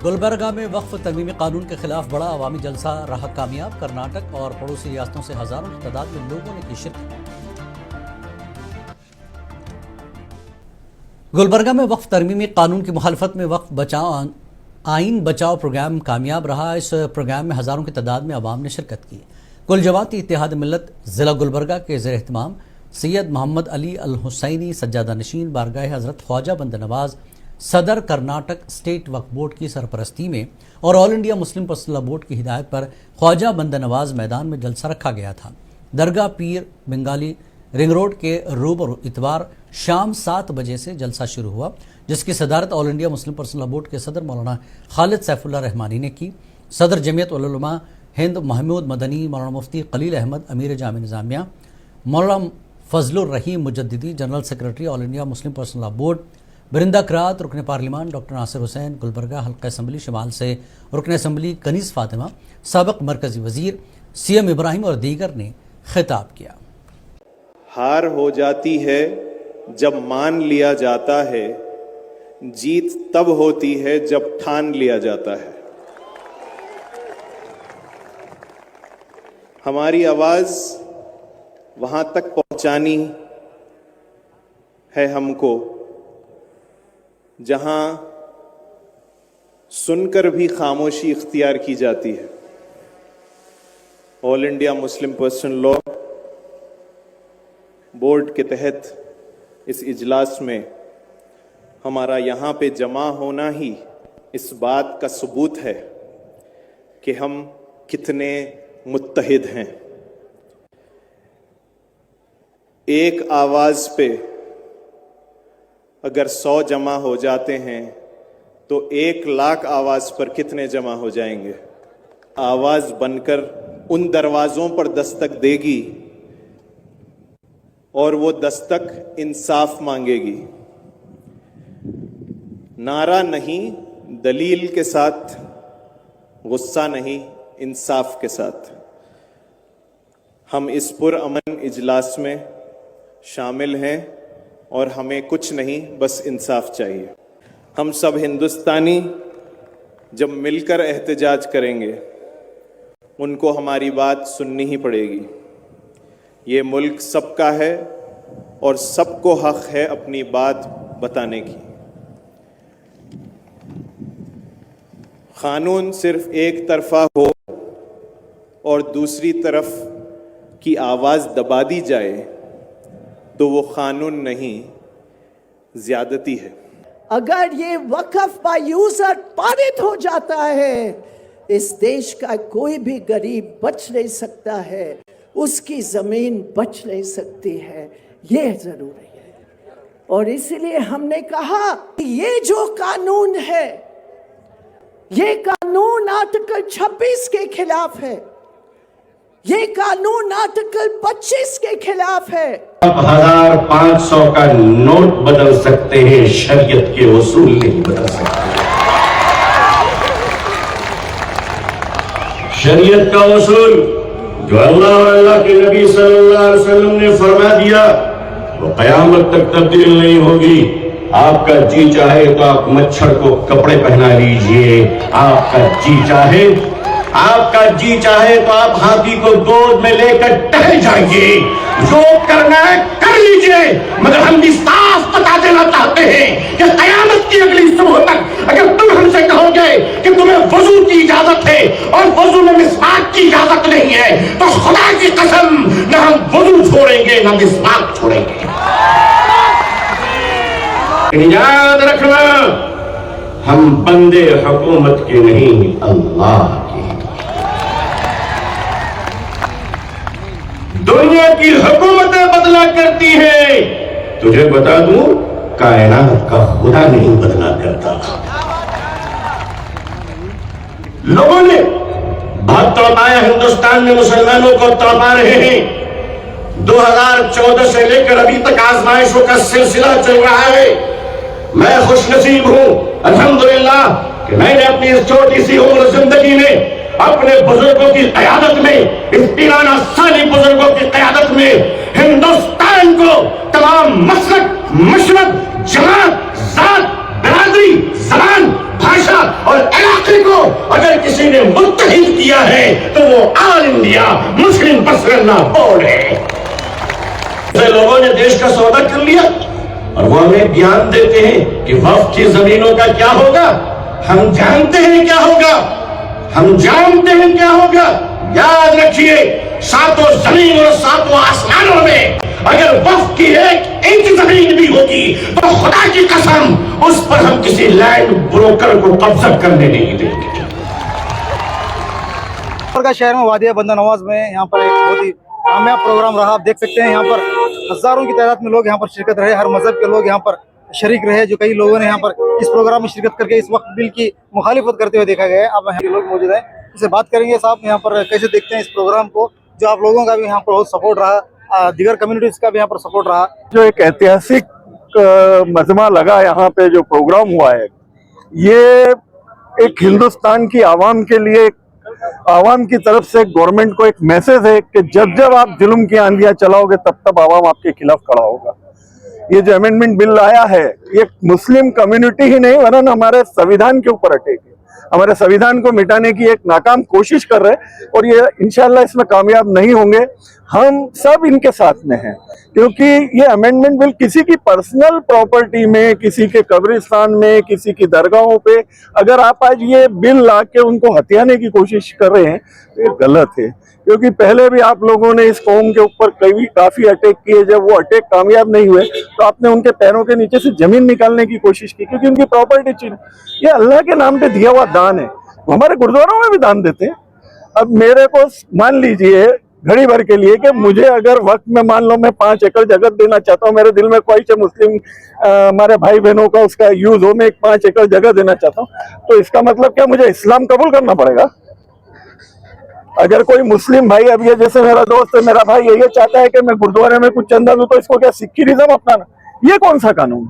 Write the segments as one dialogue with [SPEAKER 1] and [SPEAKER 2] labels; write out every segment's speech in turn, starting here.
[SPEAKER 1] गुलबर्गा में वक्फ तरमीमी कानून के खिलाफ बड़ा अवामी जलसा रहा कामयाब। कर्नाटक और पड़ोसी रियासतों से हजारों की तादाद में लोगों ने की शिरकत। गुलबर्गा में वक्फ तरमीमी कानून की मुखालफत में वक्फ बचाओ आइन बचाओ प्रोग्राम कामयाब रहा। इस प्रोग्राम में हजारों की तादाद में अवाम ने शिरकत की। कुल जमाती इत्तेहाद मिल्लत जिला गुलबर्गा के ज़ेर एहतमाम सैयद मोहम्मद अली अल हुसैनी सज्जादा नशीन बारगाह हज़रत ख्वाजा बंद नवाज सदर कर्नाटक स्टेट वक्फ बोर्ड की सरपरस्ती में और all India Muslim personal board की हिदायत पर ख्वाजा बंद नवाज मैदान में जलसा रखा गया था। दरगाह पीर बंगाली रिंग रोड के रूबरू इतवार शाम 7 बजे से जलसा शुरू हुआ, जिसकी सदारत all India Muslim personal board के सदर मौलाना खालिद सैफुल्लाह रहमानी ने की। सदर जमीयत उल उलमा हिंद महमूद मदनी, मौलाना मुफ्ती खलील अहमद अमीर जाम Nizamia, Maulana Fazlur Rahim Mujaddidi, general secretary all India Muslim personal board, बरिंदा करात, रुकन पार्लिमान डॉक्टर नासिर हुसैन, गुलबर्गा हल्का असम्बली शिमाल से रुकन असम्बली कनीज़ फातिमा, साबिक मरकजी वजीर सीएम इब्राहिम और दीगर ने खिताब किया।
[SPEAKER 2] हार हो जाती है जब मान लिया जाता है, जीत तब होती है जब ठान लिया जाता है। हमारी आवाज वहां तक पहुंचानी है हमको जहां सुनकर भी खामोशी इख्तियार की जाती है। All India Muslim personal law board के तहत इस इजलास में हमारा यहाँ पे जमा होना ही इस बात का सबूत है कि हम कितने मुत्तहिद हैं। एक आवाज पे अगर 100 जमा हो जाते हैं तो 1,00,000 आवाज पर कितने जमा हो जाएंगे। आवाज बनकर उन दरवाजों पर दस्तक देगी और वो दस्तक इंसाफ मांगेगी। नारा नहीं, दलील के साथ, गुस्सा नहीं, इंसाफ के साथ। हम इस पुरअमन इजलास में शामिल हैं और हमें कुछ नहीं, बस इंसाफ चाहिए। हम सब हिंदुस्तानी जब मिलकर एहतजाज करेंगे उनको हमारी बात सुननी ही पड़ेगी। ये मुल्क सबका है और सबको हक है अपनी बात बताने की। कानून सिर्फ एक तरफा हो और दूसरी तरफ की आवाज दबा दी जाए तो वो कानून नहीं, ज्यादती है।
[SPEAKER 3] अगर ये वक्फ बायूज़र पारित हो जाता है, इस देश का कोई भी गरीब बच नहीं सकता है, उसकी जमीन बच नहीं सकती है। ये जरूरी है और इसलिए हमने कहा कि ये जो कानून है, ये कानून आर्टिकल 26 के खिलाफ है, ये कानून आर्टिकल 25 के खिलाफ है।
[SPEAKER 4] आप 1500 का नोट बदल सकते हैं, शरीयत के उसूल नहीं बदल सकते। शरीयत का उसूल जो अल्लाह और अल्लाह के नबी सल्लल्लाहु अलैहि वसल्लम ने फरमा दिया वो कयामत तक तब्दील नहीं होगी। आपका जी चाहे तो आप मच्छर को कपड़े पहना लीजिए, आपका जी चाहे तो आप हाथी को गोद में लेकर टहल जाइए, जो करना है कर लीजिए। मगर हम भी साफ बता देना चाहते हैं कि कयामत की अगली सुबह तक अगर तुम हमसे कहोगे कि तुम्हें वजू की इजाजत है और वजू में मिसवाक की इजाजत नहीं है, तो खुदा की कसम न हम वजू छोड़ेंगे न मिसवाक छोड़ेंगे। याद रखना, हम बंदे हुकूमत के नहीं, अल्लाह के। दुनिया की हुकूमतें बदला करती है, तुझे बता दूं कायनात का खुदा नहीं बदला करता। लोगों ने बहुत तड़पाया, हिंदुस्तान में मुसलमानों को तड़पा रहे हैं। 2014 से लेकर अभी तक आजमाइशों का सिलसिला चल रहा है। मैं खुशनसीब हूं अल्हम्दुलिल्लाह कि मैंने अपनी इस छोटी सी उम्र जिंदगी में अपने बुजुर्गों की क़यादत में, इस पीराना साली बुजुर्गों की क़यादत में हिंदुस्तान को तमाम मसलक, मशरब, जमात, जात, बिरादरी, ज़बान, भाषा और इलाका तो वो all India Muslim personal board है। लोगों ने देश का सौदा कर लिया और वो हमें ज्ञान देते हैं कि वक्फ की जमीनों का क्या होगा। हम जानते हैं क्या होगा, हम जानते हैं क्या होगा। याद रखिए, सातों जमीन और सातों आसमानों में अगर वक्फ की एक इंच जमीन भी होगी तो खुदा की कसम उस पर हम किसी लैंड ब्रोकर को कब्जा करने नहीं देंगे।
[SPEAKER 5] का शहर में वादिया बंदा नवाज में यहाँ पर एक बहुत ही कामयाब प्रोग्राम रहा। आप देख सकते हैं यहाँ पर हजारों की तादाद में लोग यहाँ पर शिरकत रहे, हर मजहब के लोग यहाँ पर शरीक रहे। जो कई लोगों ने यहाँ पर इस प्रोग्राम में शिरकत करके इस वक्त बिल की मुखालिफत करते हुए देखा गया है। अब यहाँ के लोग मौजूद हैं, इससे बात करेंगे। साहब यहाँ पर कैसे देखते हैं इस प्रोग्राम को, जो आप लोगों का भी यहाँ पर बहुत सपोर्ट रहा, दीगर कम्युनिटीज का भी यहाँ पर सपोर्ट रहा।
[SPEAKER 6] जो एक ऐतिहासिक मजमा लगा यहाँ पे जो प्रोग्राम हुआ है, ये एक हिंदुस्तान की आवाम के लिए, आवाम की तरफ से गवर्नमेंट को एक मैसेज है कि जब जब आप जुल्म की आंधियां चलाओगे तब तब आवाम आपके खिलाफ खड़ा होगा। ये जो अमेंडमेंट बिल आया है ये मुस्लिम कम्युनिटी ही नहीं वरन हमारे संविधान के ऊपर अटैक है, हमारे संविधान को मिटाने की एक नाकाम कोशिश कर रहे हैं और ये इंशाल्लाह इसमें कामयाब नहीं होंगे। हम सब इनके साथ में हैं क्योंकि ये अमेंडमेंट बिल किसी की पर्सनल प्रॉपर्टी में, किसी के कब्रिस्तान में, किसी की दरगाहों पे अगर आप आज ये बिल ला के उनको हथियाने की कोशिश कर रहे हैं तो ये गलत है। क्योंकि पहले भी आप लोगों ने इस कौम के ऊपर काफी अटैक किए, जब वो अटैक कामयाब नहीं हुए तो आपने उनके पैरों के नीचे से जमीन निकालने की कोशिश की क्योंकि उनकी प्रॉपर्टी छीन। ये अल्लाह के नाम पे दिया हुआ दान है, हमारे गुरुद्वारों में भी दान देते हैं। अब मेरे को मान लीजिए घड़ी भर के लिए कि मुझे अगर वक्त में मान लो मैं 5 एकड़ जगह देना चाहता हूँ, मेरे दिल में ख्वाहिश है मुस्लिम हमारे भाई बहनों का उसका यूज हो, मैं एक 5 एकड़ जगह देना चाहता हूँ, तो इसका मतलब क्या मुझे इस्लाम कबूल करना पड़ेगा? अगर कोई मुस्लिम भाई, अब ये जैसे मेरा दोस्त है, मेरा भाई ये चाहता है कि मैं गुरुद्वारे में कुछ चंदा दूं तो इसको क्या सिक्किरिज्म अपनाना? ये कौन सा कानून?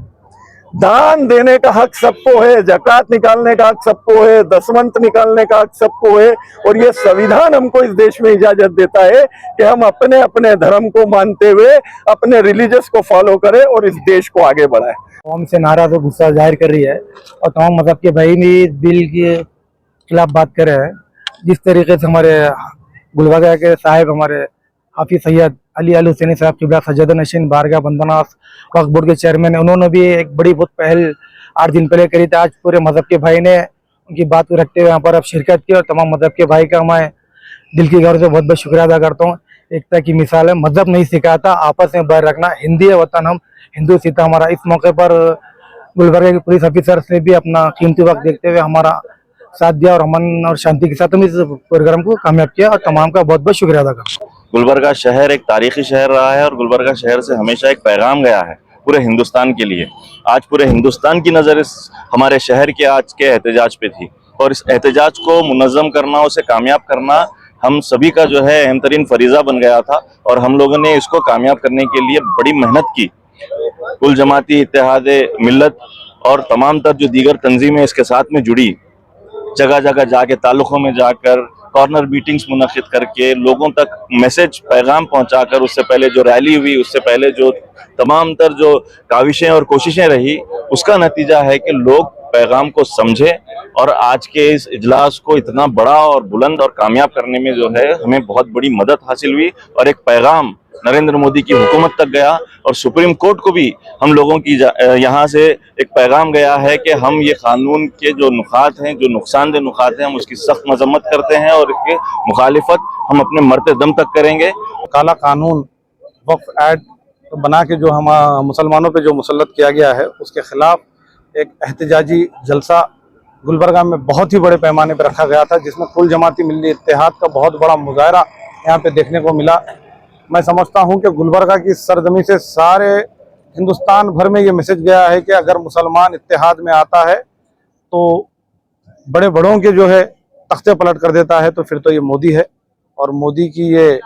[SPEAKER 6] दान देने का हक सबको है, जकात निकालने का हक सबको है, दसवंत निकालने का हक सबको है और ये संविधान हमको इस देश में इजाजत देता है कि हम अपने अपने धर्म को मानते हुए अपने रिलीजियस को फॉलो करें और इस देश को आगे बढ़ाएं।
[SPEAKER 5] कौम से नाराज और गुस्सा जाहिर कर रही है और तमाम मजहब के भाई भी बिल के खिलाफ बात कर रहे हैं। जिस तरीके से हमारे गुलबर्गा के साहिब, हमारे हाफिज सैयद अली अल हुसैनी साहब किबला सज्जद नशीन बारगाह बंदनास वक्फ बोर्ड के चेयरमैन है, उन्होंने भी एक बड़ी बहुत पहल 8 दिन पहले करी थी। आज पूरे मजहब के भाई ने उनकी बात को रखते हुए यहाँ पर अब शिरकत की और तमाम मजहब के भाई का मैं दिल की गौर से बहुत बहुत शुक्रिया अदा करता हूँ। एकता की मिसाल है, मजहब नहीं सिखाता, आपस में बैर रखना, हिंदी है वतन, हम हिंदू सीता हमारा। इस मौके पर गुलबर्गा के पुलिस ऑफिसर ने भी अपना कीमती वक्त देखते हुए हमारा साथ दिया और अमन और शांति के साथ हम इस प्रोग्राम को कामयाब किया और तमाम का बहुत बहुत शुक्रिया अदा करता हूँ।
[SPEAKER 7] गुलबर्गा शहर एक तारीखी शहर रहा है और गुलबर्गा शहर से हमेशा एक पैगाम गया है पूरे हिंदुस्तान के लिए। आज पूरे हिंदुस्तान की नज़र इस हमारे शहर के आज के एहतजाज पे थी और इस एहतजाज को मुनज़्ज़म करना, उसे कामयाब करना हम सभी का जो है अहम तरीन फरीज़ा बन गया था और हम लोगों ने इसको कामयाब करने के लिए बड़ी मेहनत की। कुल जमाती इत्तेहाद मिल्लत और तमाम तर जो दीगर तंजीमें इसके साथ में जुड़ी, जगह जगह जाके ताल्लुकों में जाकर कॉर्नर मीटिंग्स मुनक़िद करके लोगों तक मैसेज पैगाम पहुंचाकर, उससे पहले जो रैली हुई, उससे पहले जो तमाम तर जो काविशें और कोशिशें रही, उसका नतीजा है कि लोग पैगाम को समझे और आज के इस इजलास को इतना बड़ा और बुलंद और कामयाब करने में जो है हमें बहुत बड़ी मदद हासिल हुई और एक पैगाम नरेंद्र मोदी की हुकूमत तक गया और सुप्रीम कोर्ट को भी हम लोगों की यहाँ से एक पैगाम गया है कि हम ये कानून के जो नुकात हैं, जो नुकसानदेह नुकात हैं, हम उसकी सख्त मजम्मत करते हैं और इसके मुखालिफत हम अपने मरते दम तक करेंगे।
[SPEAKER 5] काला कानून वक्फ एक्ट बना के जो हम मुसलमानों पे जो मुसल्लत किया गया है उसके खिलाफ एक एहतजाजी जलसा गुलबर्गा में बहुत ही बड़े पैमाने पर रखा गया था, जिसमें कुल जमाती मिल्ली इत्तेहाद का बहुत बड़ा मुजाहरा यहाँ पे देखने को मिला। मैं समझता हूँ कि गुलबर्गा की सरजमी से सारे हिंदुस्तान भर में ये मैसेज गया है कि अगर मुसलमान इत्तेहाद में आता है तो बड़े बड़ों के जो है तख्ते पलट कर देता है, तो फिर तो ये मोदी है। और मोदी की ये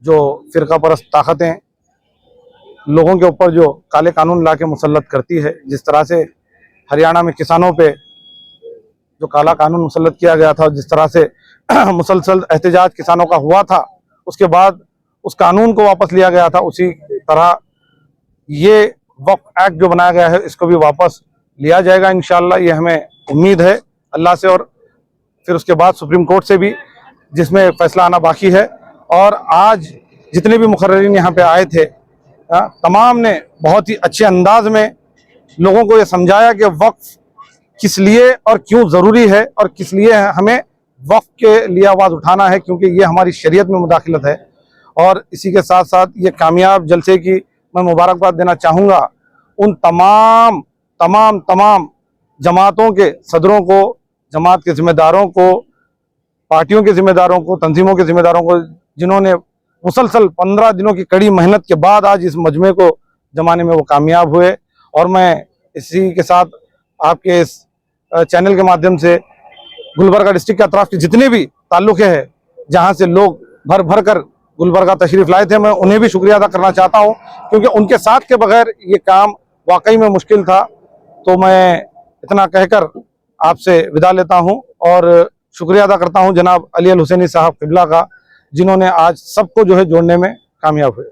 [SPEAKER 5] जो फिरका परस्त ताकतें लोगों के ऊपर जो काले कानून ला के मुसल्लत करती है, जिस तरह से हरियाणा में किसानों पे जो काला कानून मुसल्लत किया गया था और जिस तरह से मुसलसल एहतजाज किसानों का हुआ था, उसके बाद उस कानून को वापस लिया गया था, उसी तरह ये वक्फ एक्ट जो बनाया गया है इसको भी वापस लिया जाएगा इंशाअल्लाह। ये हमें उम्मीद है अल्लाह से और फिर उसके बाद सुप्रीम कोर्ट से भी। जिसमें फैसला आना बाकी है। और आज जितने भी मुकर्रिरीन यहाँ पे आए थे, तमाम ने बहुत ही अच्छे अंदाज में लोगों को ये समझाया कि वक्फ किस लिए और क्यों ज़रूरी है और किस लिए हमें वक्फ के लिए आवाज़ उठाना है, क्योंकि ये हमारी शरीयत में मुदाखलत है। और इसी के साथ साथ ये कामयाब जलसे की मैं मुबारकबाद देना चाहूँगा उन तमाम जमातों के सदरों को, जमात के ज़िम्मेदारों को, पार्टियों के ज़िम्मेदारों को, तंजीमों के ज़िम्मेदारों को, जिन्होंने मुसलसल 15 दिनों की कड़ी मेहनत के बाद आज इस मजमे को जमाने में वो कामयाब हुए। और मैं इसी के साथ आपके इस चैनल के माध्यम से गुलबर्गा डिस्ट्रिक्ट के अतराफ के जितने भी ताल्लुक़े हैं, जहाँ से लोग भर भर कर गुलबर्गा तशरीफ़ लाए थे, मैं उन्हें भी शुक्रिया अदा करना चाहता हूँ, क्योंकि उनके साथ के बगैर ये काम वाकई में मुश्किल था। तो मैं इतना कहकर आपसे विदा लेता हूँ और शुक्रिया अदा करता हूँ जनाब अली अल हुसैनी साहब क़िबला का, जिन्होंने आज सबको जो है जोड़ने में कामयाब हुए।